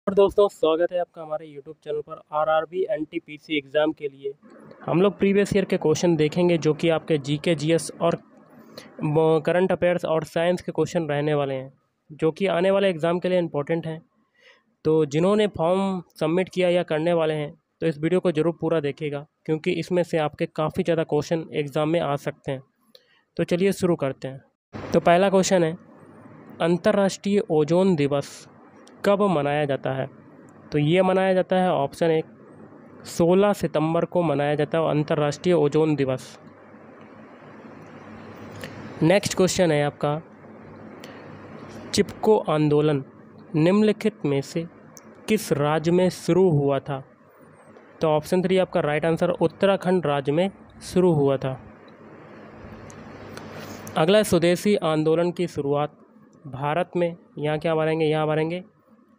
और दोस्तों स्वागत है आपका हमारे यूट्यूब चैनल पर आरआरबी एनटीपीसी एग्ज़ाम के लिए। हम लोग प्रीवियस ईयर के क्वेश्चन देखेंगे जो कि आपके जीके जीएस और करंट अफेयर्स और साइंस के क्वेश्चन रहने वाले हैं जो कि आने वाले एग्ज़ाम के लिए इम्पोर्टेंट हैं। तो जिन्होंने फॉर्म सबमिट किया या करने वाले हैं तो इस वीडियो को ज़रूर पूरा देखिएगा क्योंकि इसमें से आपके काफ़ी ज़्यादा क्वेश्चन एग्ज़ाम में आ सकते हैं। तो चलिए शुरू करते हैं। तो पहला क्वेश्चन है, अंतर्राष्ट्रीय ओजोन दिवस कब मनाया जाता है? तो ये मनाया जाता है ऑप्शन 1 16 सितंबर को मनाया जाता है अंतर्राष्ट्रीय ओजोन दिवस। नेक्स्ट क्वेश्चन है आपका, चिपको आंदोलन निम्नलिखित में से किस राज्य में शुरू हुआ था? तो ऑप्शन 3 आपका राइट आंसर उत्तराखंड राज्य में शुरू हुआ था। अगला है, स्वदेशी आंदोलन की शुरुआत भारत में, यहाँ क्या मारेंगे, यहाँ मारेंगे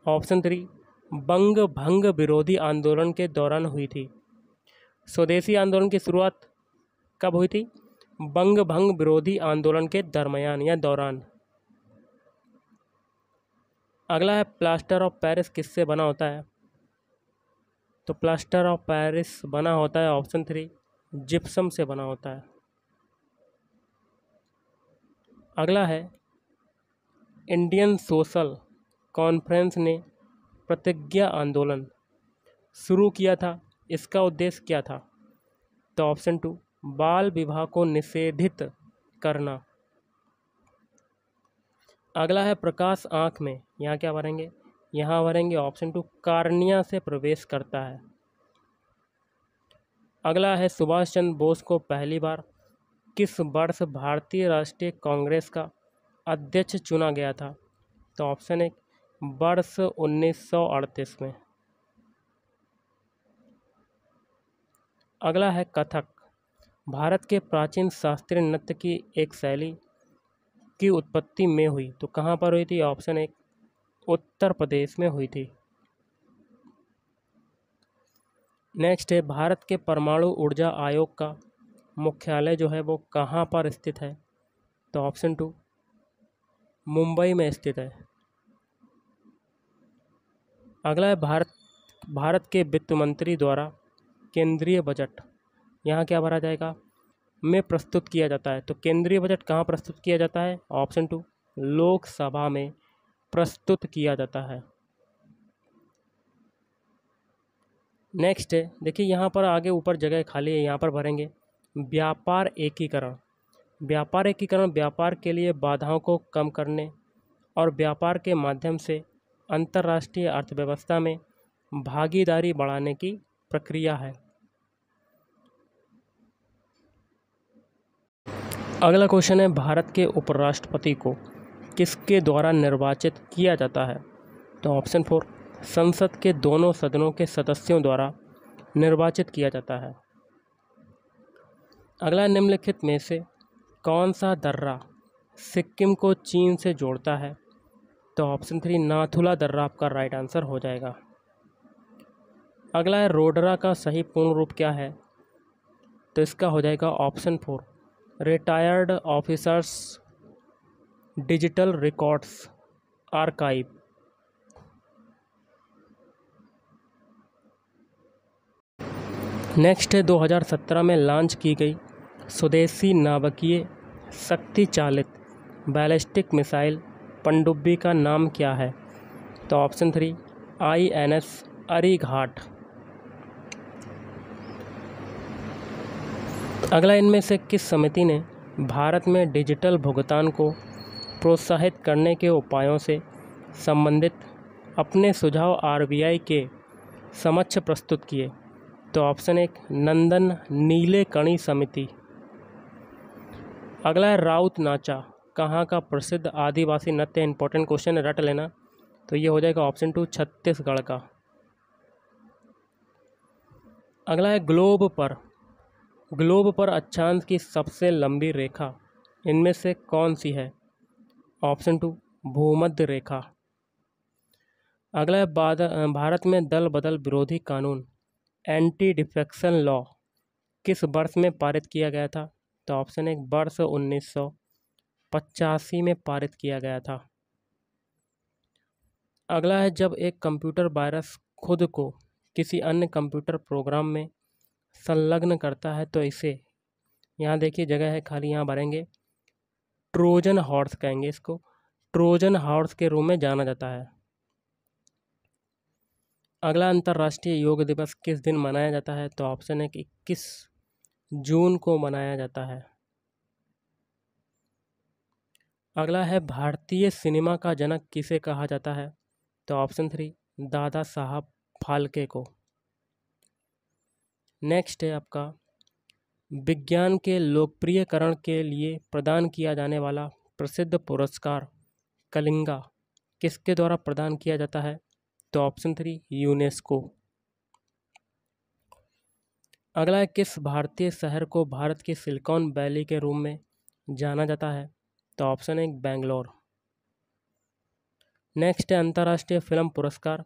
ऑप्शन 3 बंग भंग विरोधी आंदोलन के दौरान हुई थी। स्वदेशी आंदोलन की शुरुआत कब हुई थी? बंग भंग विरोधी आंदोलन के दरमियान या दौरान। अगला है, प्लास्टर ऑफ पेरिस किससे बना होता है? तो प्लास्टर ऑफ पेरिस बना होता है ऑप्शन 3 जिप्सम से बना होता है। अगला है, इंडियन सोशल कॉन्फ्रेंस ने प्रतिज्ञा आंदोलन शुरू किया था, इसका उद्देश्य क्या था? तो ऑप्शन 2 बाल विवाह को निषेधित करना। अगला है, प्रकाश आँख में, यहाँ क्या भरेंगे, यहाँ भरेंगे ऑप्शन 2 कार्निया से प्रवेश करता है। अगला है, सुभाष चंद्र बोस को पहली बार किस वर्ष भारतीय राष्ट्रीय कांग्रेस का अध्यक्ष चुना गया था? तो ऑप्शन 1 वर्ष 1938 में। अगला है, कथक भारत के प्राचीन शास्त्रीय नृत्य की एक शैली की उत्पत्ति में हुई, तो कहाँ पर हुई थी? ऑप्शन 1 उत्तर प्रदेश में हुई थी। नेक्स्ट है, भारत के परमाणु ऊर्जा आयोग का मुख्यालय जो है वो कहाँ पर स्थित है? तो ऑप्शन 2 मुंबई में स्थित है। अगला है, भारत के वित्त मंत्री द्वारा केंद्रीय बजट, यहाँ क्या भरा जाएगा, में प्रस्तुत किया जाता है। तो केंद्रीय बजट कहाँ प्रस्तुत किया जाता है? ऑप्शन 2 लोकसभा में प्रस्तुत किया जाता है। नेक्स्ट है, देखिए यहाँ पर आगे ऊपर जगह खाली है, यहाँ पर भरेंगे व्यापार एकीकरण। व्यापार एकीकरण व्यापार के लिए बाधाओं को कम करने और व्यापार के माध्यम से अंतर्राष्ट्रीय अर्थव्यवस्था में भागीदारी बढ़ाने की प्रक्रिया है। अगला क्वेश्चन है, भारत के उपराष्ट्रपति को किसके द्वारा निर्वाचित किया जाता है? तो ऑप्शन 4 संसद के दोनों सदनों के सदस्यों द्वारा निर्वाचित किया जाता है। अगला, निम्नलिखित में से कौन सा दर्रा सिक्किम को चीन से जोड़ता है? तो ऑप्शन 3 नाथुला दर्रा आपका राइट आंसर हो जाएगा। अगला है, रोडरा का सही पूर्ण रूप क्या है? तो इसका हो जाएगा option 4 retired officers digital records archive. Next है, 2017 में लॉन्च की गई स्वदेशी नाभिकीय शक्ति चालित बैलिस्टिक मिसाइल पनडुब्बी का नाम क्या है? तो ऑप्शन 3 INS अरीघाट। अगला, इनमें से किस समिति ने भारत में डिजिटल भुगतान को प्रोत्साहित करने के उपायों से संबंधित अपने सुझाव RBI के समक्ष प्रस्तुत किए? तो ऑप्शन 1 नंदन नीलेकणी समिति। अगला है, राउत नाचा कहाँ का प्रसिद्ध आदिवासी नृत्य? इंपॉर्टेंट क्वेश्चन है, रट लेना। तो ये हो जाएगा ऑप्शन 2 छत्तीसगढ़ का। अगला है, ग्लोब पर अक्षांश की सबसे लंबी रेखा इनमें से कौन सी है? ऑप्शन 2 भूमध्य रेखा। अगला है, भारत में दल बदल विरोधी कानून एंटी डिफेक्शन लॉ किस वर्ष में पारित किया गया था? तो ऑप्शन 1 वर्ष 1985 में पारित किया गया था। अगला है, जब एक कंप्यूटर वायरस खुद को किसी अन्य कंप्यूटर प्रोग्राम में संलग्न करता है तो इसे, यहाँ देखिए जगह है खाली, यहाँ भरेंगे, ट्रोजन हॉर्स कहेंगे इसको, ट्रोजन हॉर्स के रूप में जाना जाता है। अगला, अंतर्राष्ट्रीय योग दिवस किस दिन मनाया जाता है? तो ऑप्शन है कि 21 जून को मनाया जाता है। अगला है, भारतीय सिनेमा का जनक किसे कहा जाता है? तो ऑप्शन 3 दादा साहब फाल्के को। नेक्स्ट है आपका, विज्ञान के लोकप्रियकरण के लिए प्रदान किया जाने वाला प्रसिद्ध पुरस्कार कलिंगा किसके द्वारा प्रदान किया जाता है? तो ऑप्शन 3 यूनेस्को। अगला है, किस भारतीय शहर को भारत की सिलिकॉन वैली के रूप में जाना जाता है? तो ऑप्शन 1 बेंगलोर। नेक्स्ट है, अंतर्राष्ट्रीय फिल्म पुरस्कार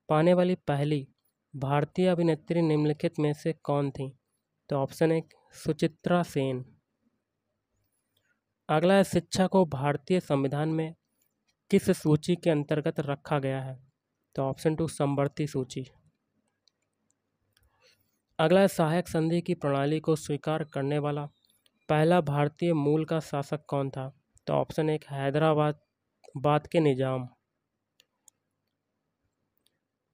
पाने वाली पहली भारतीय अभिनेत्री निम्नलिखित में से कौन थी? तो ऑप्शन 1 सुचित्रा सेन। अगला है, शिक्षा को भारतीय संविधान में किस सूची के अंतर्गत रखा गया है? तो ऑप्शन 2 समवर्ती सूची। अगला है, सहायक संधि की प्रणाली को स्वीकार करने वाला पहला भारतीय मूल का शासक कौन था? तो ऑप्शन 1 हैदराबाद के निजाम।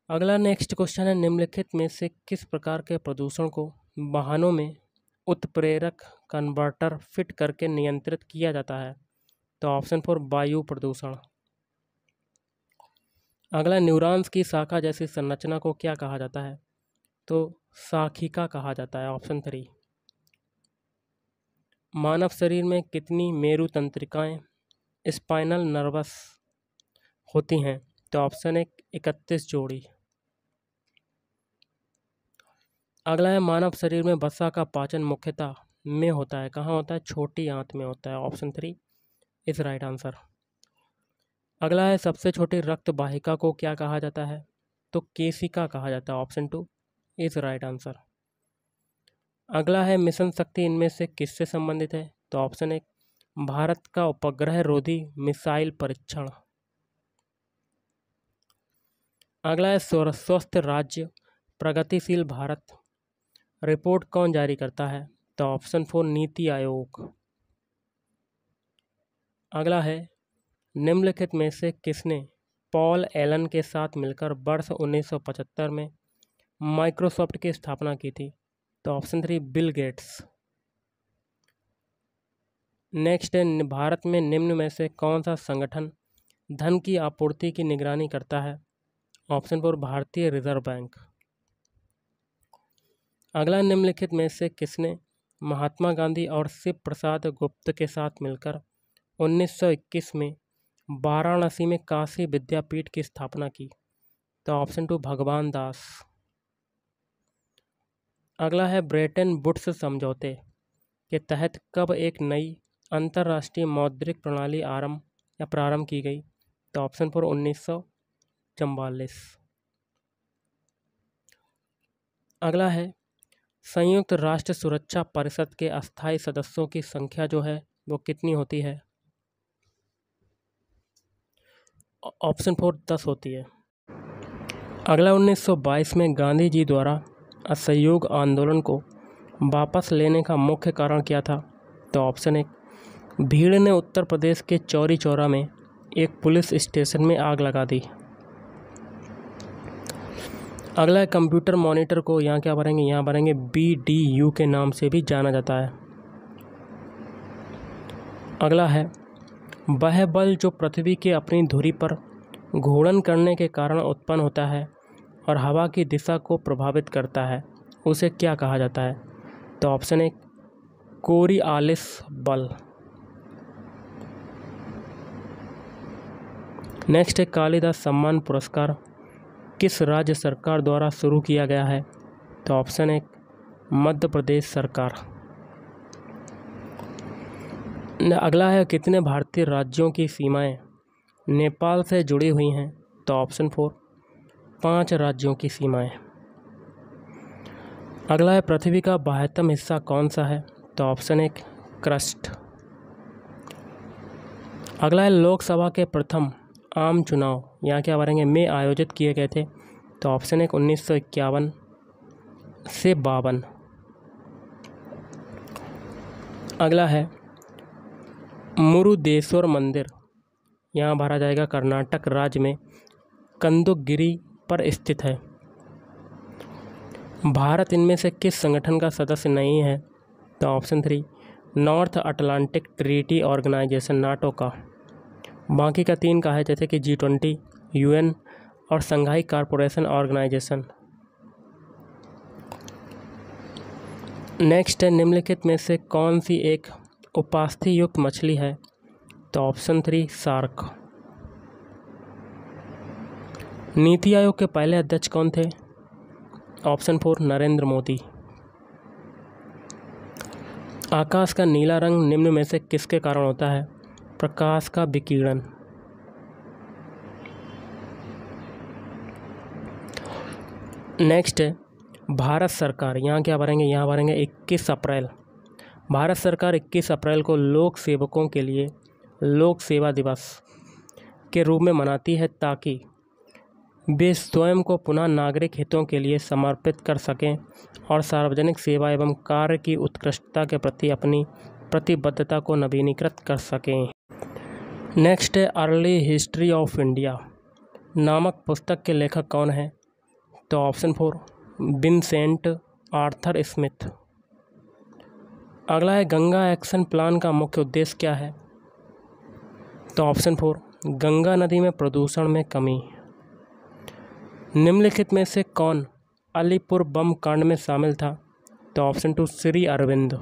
अगला नेक्स्ट क्वेश्चन है, निम्नलिखित में से किस प्रकार के प्रदूषण को वाहनों में उत्प्रेरक कन्वर्टर फिट करके नियंत्रित किया जाता है? तो ऑप्शन 4 वायु प्रदूषण। अगला, न्यूरॉन्स की शाखा जैसी संरचना को क्या कहा जाता है? तो शाखिका कहा जाता है, ऑप्शन 3। मानव शरीर में कितनी मेरु तंत्रिकाएं स्पाइनल नर्वस होती हैं? तो ऑप्शन 1 31 जोड़ी। अगला है, मानव शरीर में वसा का पाचन मुख्यतः में होता है, कहाँ होता है? छोटी आंत में होता है, ऑप्शन 3 इज राइट आंसर। अगला है, सबसे छोटी रक्त वाहिका को क्या कहा जाता है? तो केशिका कहा जाता है, ऑप्शन 2 इज राइट आंसर। अगला है, मिशन शक्ति इनमें से किससे संबंधित है? तो ऑप्शन 1 भारत का उपग्रह रोधी मिसाइल परीक्षण। अगला है, स्वस्थ राज्य प्रगतिशील भारत रिपोर्ट कौन जारी करता है? तो ऑप्शन 4 नीति आयोग। अगला है, निम्नलिखित में से किसने पॉल एलन के साथ मिलकर वर्ष 1975 में माइक्रोसॉफ्ट की स्थापना की थी? तो ऑप्शन 3 बिल गेट्स। नेक्स्ट है, भारत में निम्न में से कौन सा संगठन धन की आपूर्ति की निगरानी करता है? ऑप्शन 4 भारतीय रिजर्व बैंक। अगला, निम्नलिखित में से किसने महात्मा गांधी और शिव प्रसाद गुप्त के साथ मिलकर 1921 में वाराणसी में काशी विद्यापीठ की स्थापना की? तो ऑप्शन 2 भगवान दास। अगला है, ब्रेटन वुड्स समझौते के तहत कब एक नई अंतर्राष्ट्रीय मौद्रिक प्रणाली प्रारंभ की गई? तो ऑप्शन 4 1944। अगला है, संयुक्त राष्ट्र सुरक्षा परिषद के अस्थायी सदस्यों की संख्या जो है वो कितनी होती है? ऑप्शन 4 10 होती है। अगला, 1922 में गांधी जी द्वारा असहयोग आंदोलन को वापस लेने का मुख्य कारण क्या था? तो ऑप्शन 1 भीड़ ने उत्तर प्रदेश के चौरी चौरा में एक पुलिस स्टेशन में आग लगा दी। अगला है, कंप्यूटर मॉनिटर को यहाँ क्या भरेंगे? यहाँ भरेंगे BDU के नाम से भी जाना जाता है। अगला है, वह बल जो पृथ्वी के अपनी धुरी पर घूर्णन करने के कारण उत्पन्न होता है और हवा की दिशा को प्रभावित करता है, उसे क्या कहा जाता है? तो ऑप्शन 1 कोरियालिस बल। नेक्स्ट है, कालिदास सम्मान पुरस्कार किस राज्य सरकार द्वारा शुरू किया गया है? तो ऑप्शन 1 मध्य प्रदेश सरकार। अगला है, कितने भारतीय राज्यों की सीमाएं नेपाल से जुड़ी हुई हैं? तो ऑप्शन 4 5 राज्यों की सीमाएं। अगला है, पृथ्वी का बाह्यतम हिस्सा कौन सा है? तो ऑप्शन 1 क्रस्ट। अगला है, लोकसभा के प्रथम आम चुनाव यहाँ क्या भरेंगे में आयोजित किए गए थे? तो ऑप्शन 1 1951 से 52। अगला है मुरुदेश्वर मंदिर, यहाँ भरा जाएगा कर्नाटक राज्य में कंदुगिरी पर स्थित है। भारत इनमें से किस संगठन का सदस्य नहीं है? तो option 3 North Atlantic Treaty Organization NATO का। बाकी का 3 का है, जैसे कि G20, UN और संघाई कॉरपोरेशन ऑर्गेनाइजेशन। नेक्स्ट है निम्नलिखित में से कौन सी एक उपास्थि युक्त मछली है? तो ऑप्शन 3 शार्क। नीति आयोग के पहले अध्यक्ष कौन थे? ऑप्शन 4 नरेंद्र मोदी। आकाश का नीला रंग निम्न में से किसके कारण होता है? प्रकाश का विकिरण। नेक्स्ट है भारत सरकार, यहाँ क्या भरेंगे? यहाँ भरेंगे 21 अप्रैल। भारत सरकार 21 अप्रैल को लोक सेवकों के लिए लोक सेवा दिवस के रूप में मनाती है ताकि वे स्वयं को पुनः नागरिक हितों के लिए समर्पित कर सकें और सार्वजनिक सेवा एवं कार्य की उत्कृष्टता के प्रति अपनी प्रतिबद्धता को नवीनीकृत कर सकें। नेक्स्ट है अर्ली हिस्ट्री ऑफ इंडिया नामक पुस्तक के लेखक कौन है? तो ऑप्शन 4 विंसेंट आर्थर स्मिथ। अगला है गंगा एक्शन प्लान का मुख्य उद्देश्य क्या है? तो ऑप्शन 4 गंगा नदी में प्रदूषण में कमी। निम्नलिखित में से कौन अलीपुर बम कांड में शामिल था? तो option 2 Shri Aurobindo.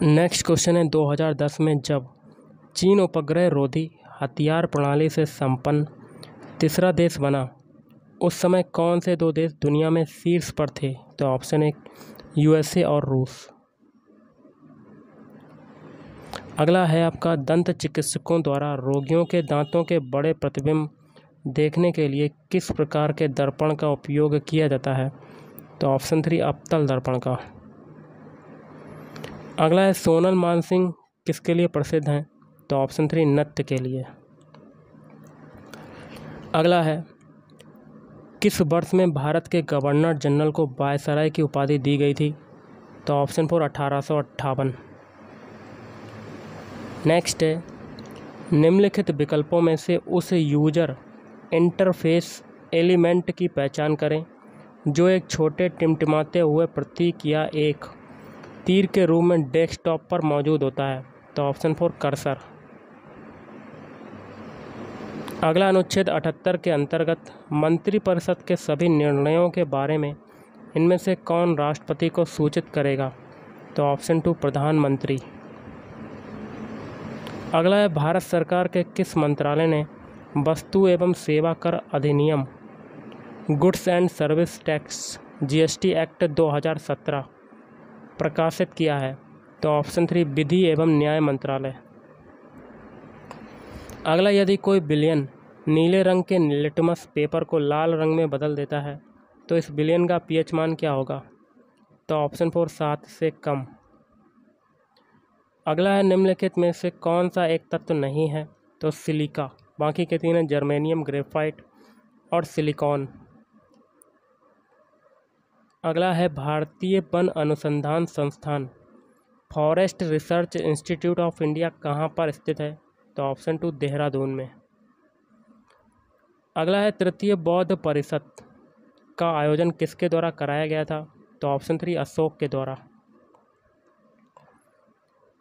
Next question है 2010 में जब चीन उपग्रह रोधी हथियार प्रणाली से संपन्न तीसरा देश बना, उस समय कौन से 2 देश दुनिया में शीर्ष पर थे? तो ऑप्शन 1 USA और रूस। अगला है आपका दंत चिकित्सकों द्वारा रोगियों के दांतों के बड़े प्रतिबिंब देखने के लिए किस प्रकार के दर्पण का उपयोग किया जाता है? तो ऑप्शन 3 अवतल दर्पण का। अगला है सोनल मानसिंह किसके लिए प्रसिद्ध हैं? तो ऑप्शन 3 नृत्य के लिए। अगला है किस वर्ष में भारत के गवर्नर जनरल को वायसराय की उपाधि दी गई थी? तो ऑप्शन 4 1858। नेक्स्ट है निम्नलिखित विकल्पों में से उस यूजर इंटरफेस एलिमेंट की पहचान करें जो एक छोटे टिमटिमाते हुए प्रतीक या एक तीर के रूप में डेस्कटॉप पर मौजूद होता है। तो ऑप्शन 4 कर्सर। अगला अनुच्छेद 78 के अंतर्गत मंत्रिपरिषद के सभी निर्णयों के बारे में इनमें से कौन राष्ट्रपति को सूचित करेगा? तो ऑप्शन 2 प्रधानमंत्री। अगला है भारत सरकार के किस मंत्रालय ने वस्तु एवं सेवा कर अधिनियम goods and service tax GST act 2017 प्रकाशित किया है? तो ऑप्शन 3 विधि एवं न्याय मंत्रालय। अगला यदि कोई विलयन नीले रंग के लिटमस पेपर को लाल रंग में बदल देता है तो इस विलयन का pH मान क्या होगा? तो ऑप्शन 4 7 से कम। अगला है निम्नलिखित में से कौन सा एक तत्व नहीं है? तो सिलिका। बाकी के 3 हैं जर्मेनियम, ग्रेफाइट और सिलिकॉन। अगला है भारतीय वन अनुसंधान संस्थान forest research institute of India कहाँ पर स्थित है? तो ऑप्शन 2 देहरादून में। अगला है तृतीय बौद्ध परिषद का आयोजन किसके द्वारा कराया गया था? तो ऑप्शन 3 अशोक के द्वारा।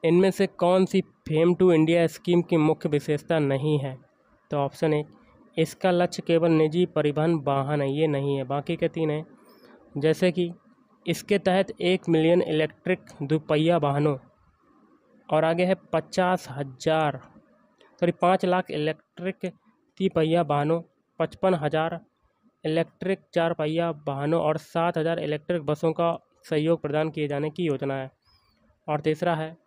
इनमें से कौन सी फेम टू इंडिया स्कीम की मुख्य विशेषता नहीं है? तो ऑप्शन 1 इसका लक्ष्य केवल निजी परिवहन वाहन है, ये नहीं है। बाकी के 3 हैं, जैसे कि इसके तहत 1 मिलियन इलेक्ट्रिक दुपहिया वाहनों और आगे है 5 लाख इलेक्ट्रिक तिपहिया वाहनों, 55,000 इलेक्ट्रिक 4 पहिया वाहनों और 7,000 इलेक्ट्रिक बसों का सहयोग प्रदान किए जाने की योजना है। और तीसरा है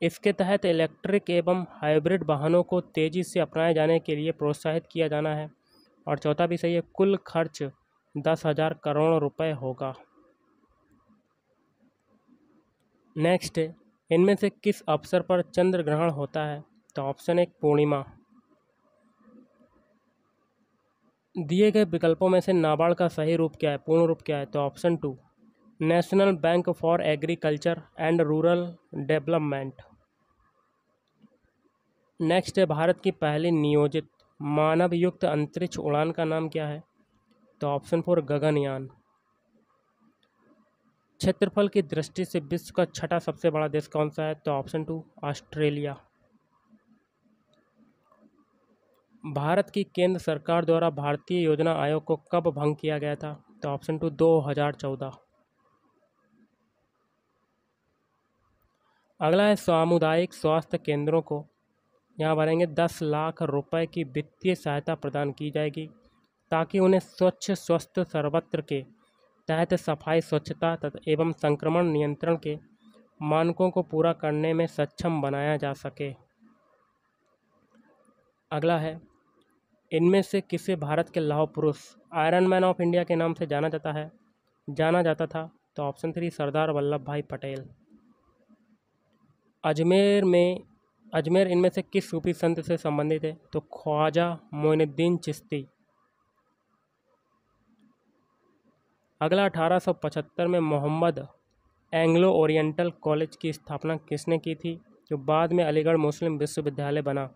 इसके तहत इलेक्ट्रिक एवं हाइब्रिड वाहनों को तेज़ी से अपनाए जाने के लिए प्रोत्साहित किया जाना है। और चौथा भी सही है, कुल खर्च 10,000 करोड़ रुपए होगा। नेक्स्ट है इनमें से किस अवसर पर चंद्र ग्रहण होता है? तो ऑप्शन 1 पूर्णिमा। दिए गए विकल्पों में से नाबार्ड का सही रूप क्या है, पूर्ण रूप क्या है? तो option 2 national bank for agriculture and rural development. Next है भारत की पहली नियोजित मानव युक्त अंतरिक्ष उड़ान का नाम क्या है? तो ऑप्शन 4 गगनयान। क्षेत्रफल की दृष्टि से विश्व का छठा सबसे बड़ा देश कौन सा है? तो ऑप्शन 2 ऑस्ट्रेलिया। भारत की केंद्र सरकार द्वारा भारतीय योजना आयोग को कब भंग किया गया था? तो ऑप्शन 2 2014। अगला है सामुदायिक स्वास्थ्य केंद्रों को यहाँ भरेंगे 10 लाख रुपए की वित्तीय सहायता प्रदान की जाएगी ताकि उन्हें स्वच्छ स्वस्थ सर्वत्र के तहत सफाई स्वच्छता तथा एवं संक्रमण नियंत्रण के मानकों को पूरा करने में सक्षम बनाया जा सके। अगला है इनमें से किसे भारत के लौह पुरुष आयरन मैन ऑफ इंडिया के नाम से जाना जाता था? तो ऑप्शन 3 सरदार वल्लभ भाई पटेल। अजमेर इनमें से किस सूफी संत से संबंधित है? तो ख्वाजा मोइनुद्दीन चिश्ती। अगला 1875 में मोहम्मद एंग्लो ओरिएंटल कॉलेज की स्थापना किसने की थी, जो बाद में अलीगढ़ मुस्लिम विश्वविद्यालय बना?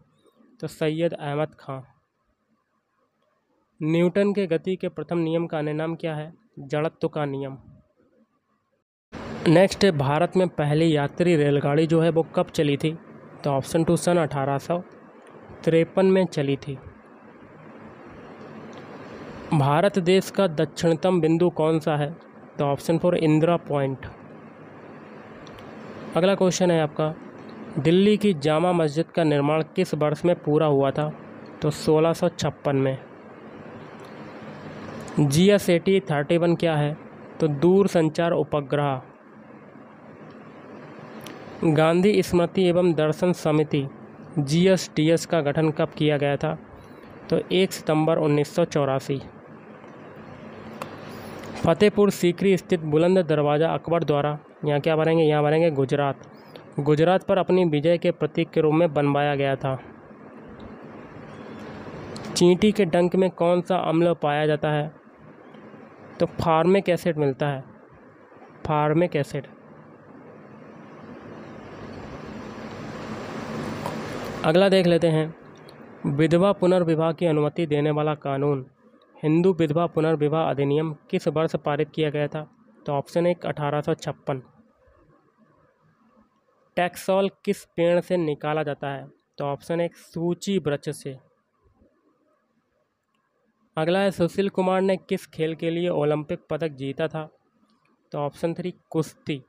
तो सैयद अहमद खां। न्यूटन के गति के प्रथम नियम का अन्य नाम क्या है? जड़त्व का नियम। नेक्स्ट है भारत में पहली यात्री रेलगाड़ी जो है वो कब चली थी? तो ऑप्शन 2 सन 1853 में चली थी। भारत देश का दक्षिणतम बिंदु कौन सा है? तो ऑप्शन 4 इंदिरा पॉइंट। अगला क्वेश्चन है आपका दिल्ली की जामा मस्जिद का निर्माण किस वर्ष में पूरा हुआ था? तो 1656 में। GS-80 क्या है? तो दूर संचार उपग्रह। गांधी स्मृति एवं दर्शन समिति GSDS का गठन कब किया गया था? तो 1 सितंबर 1984। फतेहपुर सीकरी स्थित बुलंद दरवाज़ा अकबर द्वारा यहाँ क्या भरेंगे? यहाँ भरेंगे गुजरात पर अपनी विजय के प्रतीक के रूप में बनवाया गया था। चींटी के डंक में कौन सा अम्ल पाया जाता है? तो फार्मिक एसिड मिलता है, फार्मिक एसिड। अगला देख लेते हैं विधवा पुनर्विवाह की अनुमति देने वाला कानून हिंदू विधवा पुनर्विवाह अधिनियम किस वर्ष पारित किया गया था? तो ऑप्शन 1 1856। टैक्सोल किस पेड़ से निकाला जाता है? तो ऑप्शन 1 सूची वृक्ष से। अगला है सुशील कुमार ने किस खेल के लिए ओलंपिक पदक जीता था? तो ऑप्शन 3 कुश्ती।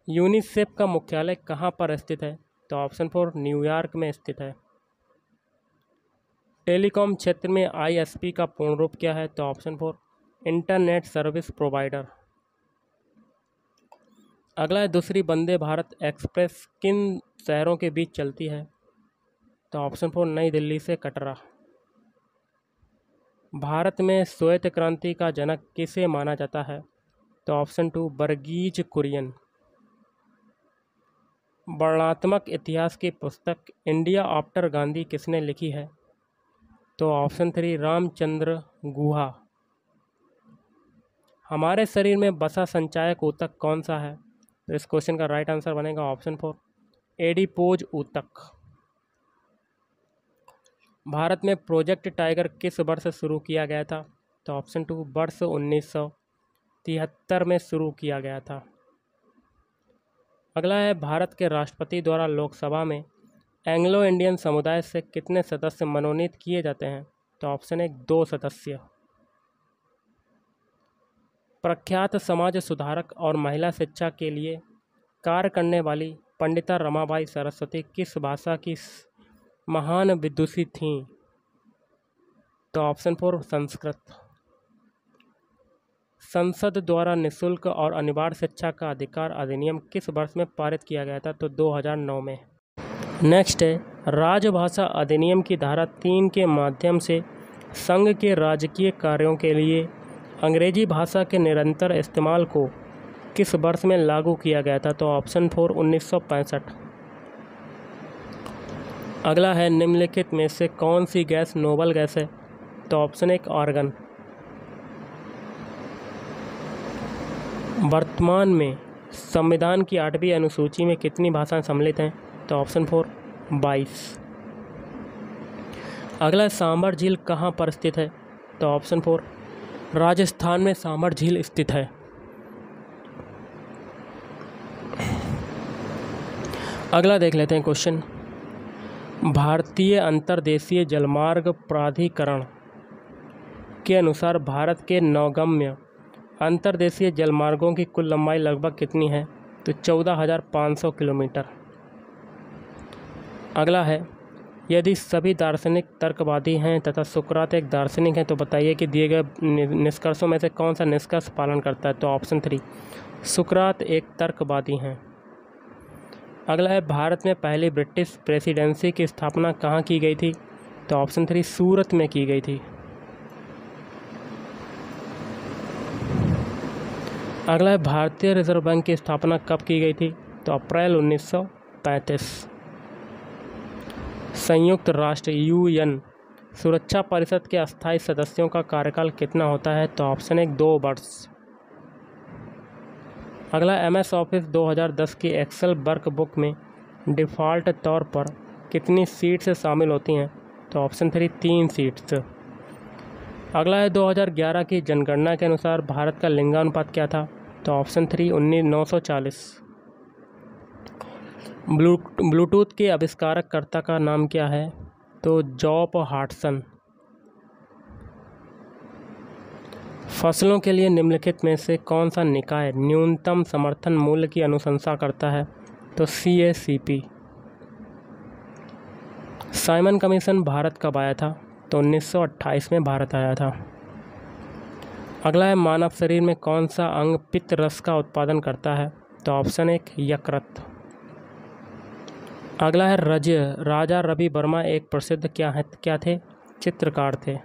यूनिसेफ का मुख्यालय कहाँ पर स्थित है? तो ऑप्शन 4 न्यूयॉर्क में स्थित है। टेलीकॉम क्षेत्र में ISP का पूर्ण रूप क्या है? तो ऑप्शन 4 इंटरनेट सर्विस प्रोवाइडर। अगला है दूसरी वंदे भारत एक्सप्रेस किन शहरों के बीच चलती है? तो ऑप्शन 4 नई दिल्ली से कटरा। भारत में श्वेत क्रांति का जनक किसे माना जाता है? तो ऑप्शन 2 वर्गीज कुरियन। वर्णनात्मक इतिहास की पुस्तक इंडिया आफ्टर गांधी किसने लिखी है? तो ऑप्शन 3 रामचंद्र गुहा। हमारे शरीर में बसा संचायक ऊतक कौन सा है? तो इस क्वेश्चन का राइट आंसर बनेगा ऑप्शन 4 एडिपोज ऊतक। भारत में प्रोजेक्ट टाइगर किस वर्ष शुरू किया गया था? तो ऑप्शन 2 वर्ष 1973 में शुरू किया गया था। अगला है भारत के राष्ट्रपति द्वारा लोकसभा में एंग्लो इंडियन समुदाय से कितने सदस्य मनोनीत किए जाते हैं? तो ऑप्शन 1 2 सदस्य। प्रख्यात समाज सुधारक और महिला शिक्षा के लिए कार्य करने वाली पंडिता रमाबाई सरस्वती किस भाषा की महान विदुषी थीं? तो ऑप्शन 4 संस्कृत। संसद द्वारा निःशुल्क और अनिवार्य शिक्षा का अधिकार अधिनियम किस वर्ष में पारित किया गया था? तो 2009 में। नेक्स्ट है राजभाषा अधिनियम की धारा 3 के माध्यम से संघ के राजकीय कार्यों के लिए अंग्रेजी भाषा के निरंतर इस्तेमाल को किस वर्ष में लागू किया गया था? तो ऑप्शन 4 1965। अगला है निम्नलिखित में से कौन सी गैस नोबल गैस है? तो ऑप्शन 1 आर्गन। वर्तमान में संविधान की 8वीं अनुसूची में कितनी भाषाएं सम्मिलित हैं? तो ऑप्शन 4 22। अगला सांभर झील कहाँ पर स्थित है? तो ऑप्शन 4 राजस्थान में सांभर झील स्थित है। अगला देख लेते हैं क्वेश्चन। भारतीय अंतर्देशीय जलमार्ग प्राधिकरण के अनुसार भारत के नौगम्य अंतर्देशीय जलमार्गों की कुल लंबाई लगभग कितनी है? तो 14,500 किलोमीटर। अगला है यदि सभी दार्शनिक तर्कवादी हैं तथा सुकरात एक दार्शनिक हैं तो बताइए कि दिए गए निष्कर्षों में से कौन सा निष्कर्ष पालन करता है? तो ऑप्शन 3 सुकरात एक तर्कवादी हैं। अगला है भारत में पहली ब्रिटिश प्रेसिडेंसी की स्थापना कहाँ की गई थी? तो ऑप्शन 3 सूरत में की गई थी। अगला है भारतीय रिजर्व बैंक की स्थापना कब की गई थी? तो अप्रैल 1935। संयुक्त राष्ट्र यूएन सुरक्षा परिषद के अस्थायी सदस्यों का कार्यकाल कितना होता है? तो ऑप्शन 1 2 वर्ष। अगला MS ऑफिस 2010 की एक्सेल वर्कबुक में डिफ़ॉल्ट तौर पर कितनी सीट्स शामिल होती हैं? तो ऑप्शन 3 3 सीट्स। अगला है 2011 की जनगणना के अनुसार भारत का लिंगानुपात क्या था? तो ऑप्शन 3 940। ब्लूटूथ के आविष्कारकर्ता का नाम क्या है? तो जॉब हार्टसन। फसलों के लिए निम्नलिखित में से कौन सा निकाय न्यूनतम समर्थन मूल्य की अनुशंसा करता है? तो CACP। साइमन कमीशन भारत कब आया था? तो 1928 में भारत आया था। अगला है मानव शरीर में कौन सा अंग पित्त रस का उत्पादन करता है? तो ऑप्शन 1 यकृत। अगला है राजा रवि वर्मा एक प्रसिद्ध क्या थे? चित्रकार थे।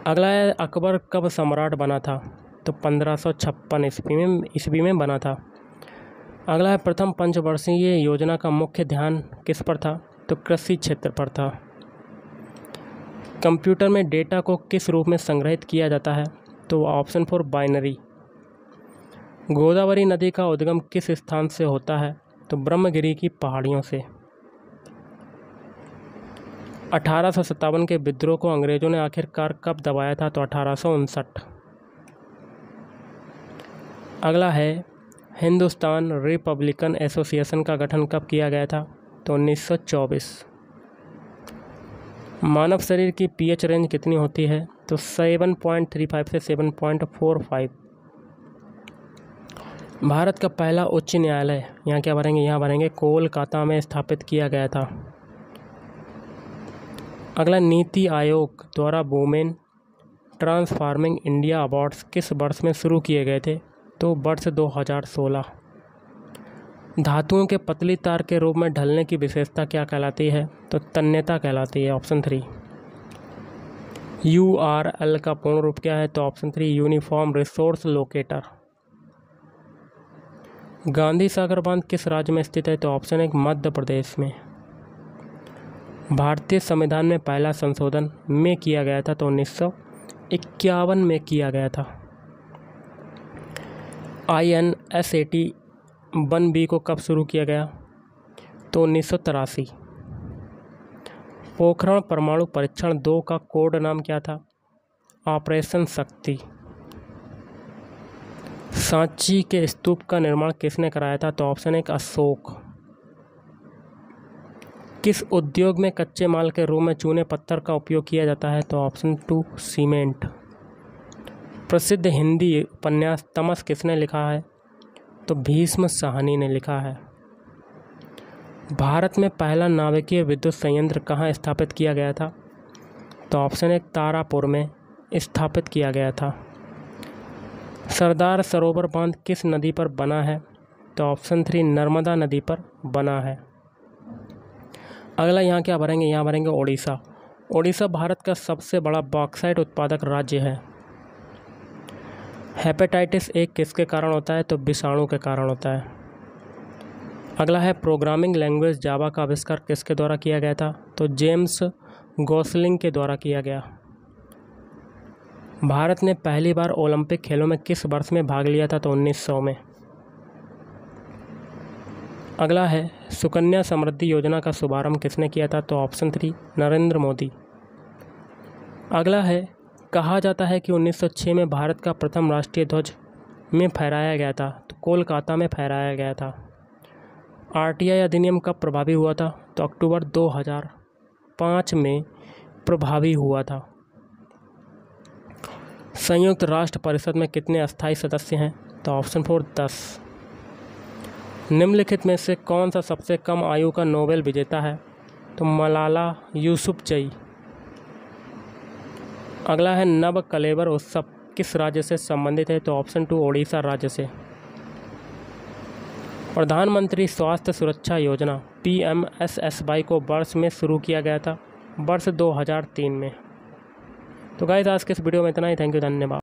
अगला है अकबर कब सम्राट बना था? तो 1556 ईस्वी में बना था। अगला है प्रथम पंचवर्षीय योजना का मुख्य ध्यान किस पर था? तो कृषि क्षेत्र पर था। कंप्यूटर में डेटा को किस रूप में संग्रहित किया जाता है? तो ऑप्शन 4 बाइनरी। गोदावरी नदी का उद्गम किस स्थान से होता है? तो ब्रह्मगिरी की पहाड़ियों से। 1857 के विद्रोह को अंग्रेजों ने आखिरकार कब दबाया था? तो 1859। अगला है हिंदुस्तान रिपब्लिकन एसोसिएशन का गठन कब किया गया था? तो 1924। मानव शरीर की pH रेंज कितनी होती है? तो 7.35 से 7.45। भारत का पहला उच्च न्यायालय यहाँ क्या भरेंगे? यहाँ भरेंगे कोलकाता में स्थापित किया गया था। अगला नीति आयोग द्वारा वुमेन ट्रांसफॉर्मिंग इंडिया अवार्ड्स किस वर्ष में शुरू किए गए थे? तो वर्ष 2016। धातुओं के पतली तार के रूप में ढलने की विशेषता क्या कहलाती है? तो तन्यता कहलाती है। ऑप्शन 3। URL का पूर्ण रूप क्या है? तो option 3 uniform resource locator. Gandhi Sagar बांध किस राज्य में स्थित है? तो ऑप्शन 1 मध्य प्रदेश में। भारतीय संविधान में पहला संशोधन में किया गया था? तो 1951 में किया गया था। INSAT 1B को कब शुरू किया गया? तो 1983। पोखरण परमाणु परीक्षण 2 का कोड नाम क्या था? ऑपरेशन शक्ति। सांची के स्तूप का निर्माण किसने कराया था? तो ऑप्शन 1 अशोक। किस उद्योग में कच्चे माल के रूप में चूने पत्थर का उपयोग किया जाता है? तो ऑप्शन 2 सीमेंट। प्रसिद्ध हिंदी उपन्यास तमस किसने लिखा है? तो भीष्म साहनी ने लिखा है। भारत में पहला नाभिकीय विद्युत संयंत्र कहाँ स्थापित किया गया था? तो ऑप्शन 1 तारापुर में स्थापित किया गया था। सरदार सरोवर बांध किस नदी पर बना है? तो ऑप्शन 3 नर्मदा नदी पर बना है। अगला यहाँ क्या भरेंगे? यहाँ भरेंगे ओडिशा। ओडिशा भारत का सबसे बड़ा बॉक्साइट उत्पादक राज्य है। हेपेटाइटिस A किसके कारण होता है? तो विषाणु के कारण होता है। अगला है प्रोग्रामिंग लैंग्वेज जावा का आविष्कार किसके द्वारा किया गया था? तो जेम्स गॉसलिंग के द्वारा किया गया। भारत ने पहली बार ओलंपिक खेलों में किस वर्ष में भाग लिया था? तो 1900 में। अगला है सुकन्या समृद्धि योजना का शुभारंभ किसने किया था? तो ऑप्शन 3 नरेंद्र मोदी। अगला है कहा जाता है कि 1906 में भारत का प्रथम राष्ट्रीय ध्वज में फहराया गया था? तो कोलकाता में फहराया गया था। आरटीआई अधिनियम कब प्रभावी हुआ था? तो अक्टूबर 2005 में प्रभावी हुआ था। संयुक्त राष्ट्र परिषद में कितने अस्थायी सदस्य हैं? तो ऑप्शन 4 10। निम्नलिखित में से कौन सा सबसे कम आयु का नोबेल विजेता है? तो मलाला यूसुफजई। अगला है नव कलेबर उत्सव किस राज्य से संबंधित है? तो ऑप्शन 2 ओडिशा राज्य से। प्रधानमंत्री स्वास्थ्य सुरक्षा योजना PMSSY को वर्ष में शुरू किया गया था? वर्ष 2003 में। तो गाइस आज के इस वीडियो में इतना ही। थैंक यू, धन्यवाद।